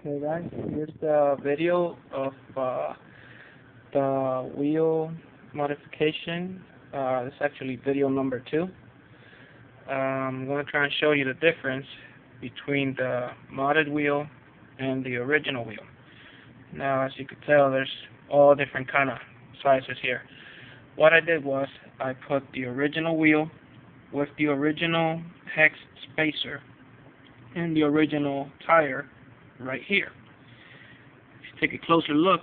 Okay guys, here's the video of the wheel modification. It's actually video number 2. I'm going to try and show you the difference between the modded wheel and the original wheel. Now, as you can tell, there's all different kind of sizes here. What I did was I put the original wheel with the original hex spacer and the original tire right here. If you take a closer look,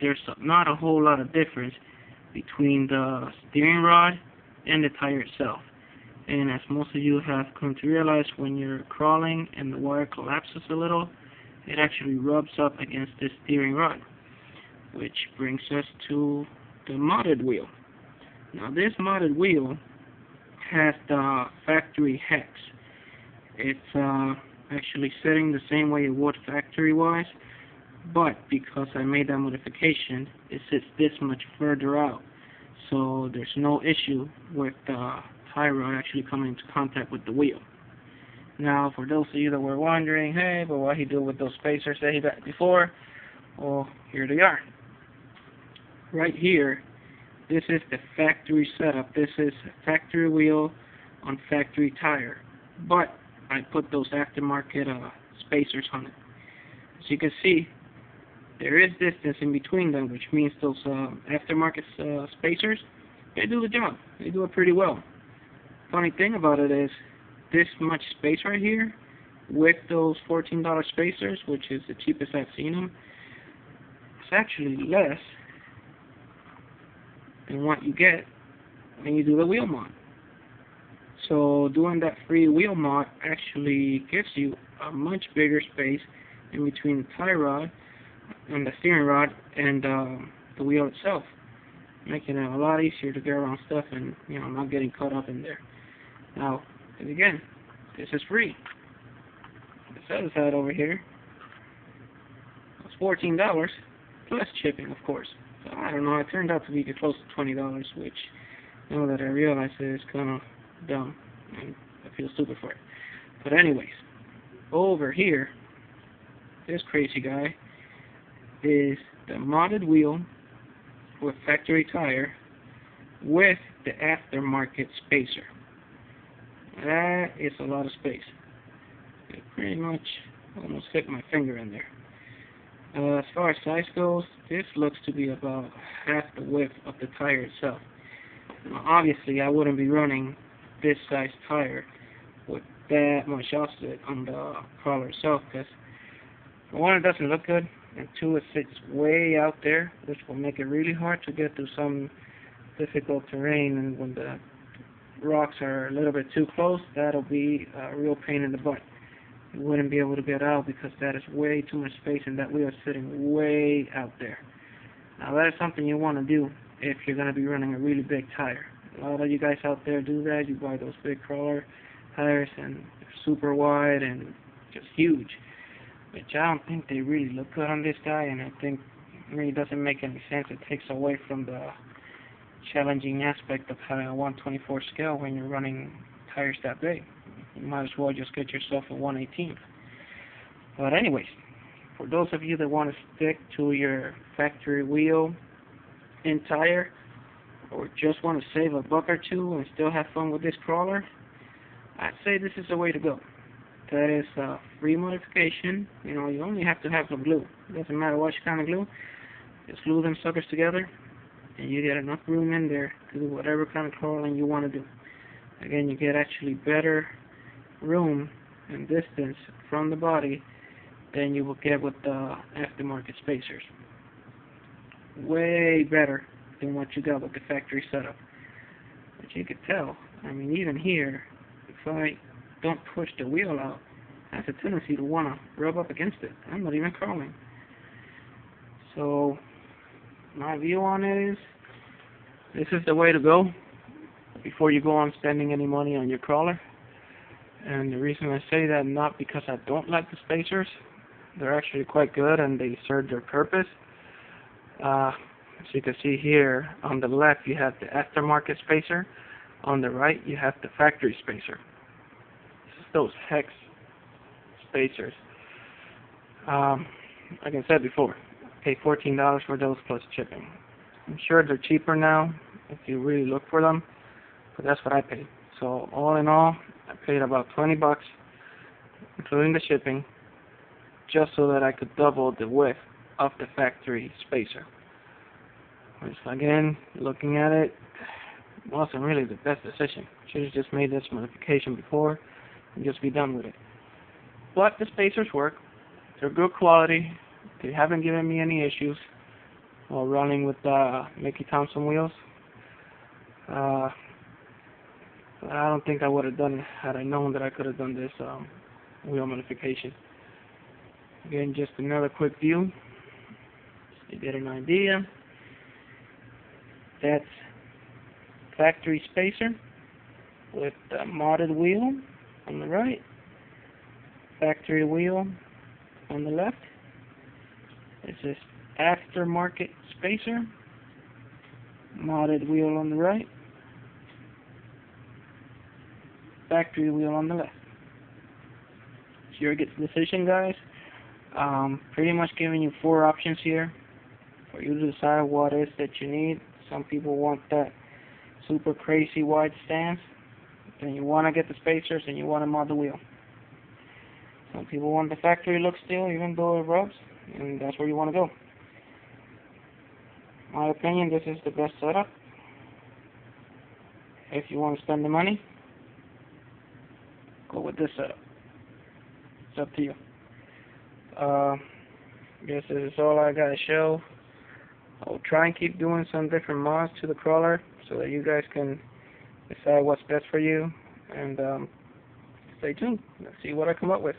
there's not a whole lot of difference between the steering rod and the tire itself. And as most of you have come to realize, when you're crawling and the wire collapses a little, it actually rubs up against the steering rod, which brings us to the modded wheel. Now this modded wheel has the factory hex. It's actually sitting the same way it would factory-wise, but because I made that modification, it sits this much further out, so there's no issue with the tire rod actually coming into contact with the wheel. Now, for those of you that were wondering, hey, but what he do with those spacers that he got before? Well, here they are. Right here, this is the factory setup. This is factory wheel on factory tire, but I put those aftermarket spacers on it. As you can see, there is distance in between them, which means those aftermarket spacers, they do the job. They do it pretty well. Funny thing about it is, this much space right here, with those $14 spacers, which is the cheapest I've seen them, it's actually less than what you get when you do the wheel mod. So doing that free wheel mod actually gives you a much bigger space in between the tie rod and the steering rod and the wheel itself, making it a lot easier to get around stuff and not getting caught up in there. Now, and again, this is free. This other side over here, it's $14 plus shipping, of course. So I don't know. It turned out to be close to $20, which now that I realize it is kind of dumb, and I feel stupid for it. But anyways, over here, this crazy guy is the modded wheel with factory tire with the aftermarket spacer. That is a lot of space. It pretty much almost fit my finger in there. As far as size goes, this looks to be about half the width of the tire itself. Now, obviously, I wouldn't be running this size tire with that much offset on the crawler itself, because for one, it doesn't look good, and two, it sits way out there, which will make it really hard to get through some difficult terrain, and when the rocks are a little bit too close, that'll be a real pain in the butt. You wouldn't be able to get out because that is way too much space, and that wheel is sitting way out there. Now that is something you want to do if you're going to be running a really big tire. A lot of you guys out there do that. You buy those big crawler tires and they're super wide and just huge, which I don't think they really look good on this guy, and I think it really doesn't make any sense. It takes away from the challenging aspect of having a 1/24 scale when you're running tires that big. You might as well just get yourself a 1/18. But anyways, for those of you that want to stick to your factory wheel and tire, or just want to save a buck or two and still have fun with this crawler, I'd say this is the way to go. That is a free modification. You only have to have some glue. It doesn't matter what kind of glue. Just glue them suckers together, and you get enough room in there to do whatever kind of crawling you want to do. Again, you get actually better room and distance from the body than you will get with the aftermarket spacers. Way better than what you got with the factory setup. But you can tell, even here, if I don't push the wheel out, I have a tendency to want to rub up against it. I'm not even crawling. So my view on it is, this is the way to go before you go on spending any money on your crawler. And the reason I say that, not because I don't like the spacers. They're actually quite good and they serve their purpose. As you can see here, on the left you have the aftermarket spacer. On the right you have the factory spacer. This is those hex spacers. Like I said before, I paid $14 for those plus shipping. I'm sure they're cheaper now if you really look for them, but that's what I paid. So all in all, I paid about 20 bucks, including the shipping, just so that I could double the width of the factory spacer. Which, again, looking at it, wasn't really the best decision. Should have just made this modification before and just be done with it. But the spacers work. They're good quality. They haven't given me any issues while running with Mickey Thompson wheels. I don't think I would have done it had I known that I could have done this wheel modification. Again, just another quick view to get an idea. That's factory spacer with the modded wheel on the right, factory wheel on the left. This is aftermarket spacer, modded wheel on the right, factory wheel on the left. It's your decision, guys. Pretty much giving you 4 options here for you to decide what it is that you need. Some people want that super crazy wide stance, then you want to get the spacers and you want to mod the wheel. Some people want the factory look still, even though it rubs, and that's where you want to go. In my opinion, this is the best setup. If you want to spend the money, go with this setup. It's up to you. I guess this is all I got to show. I'll try and keep doing some different mods to the crawler so that you guys can decide what's best for you. And stay tuned. Let's see what I come up with.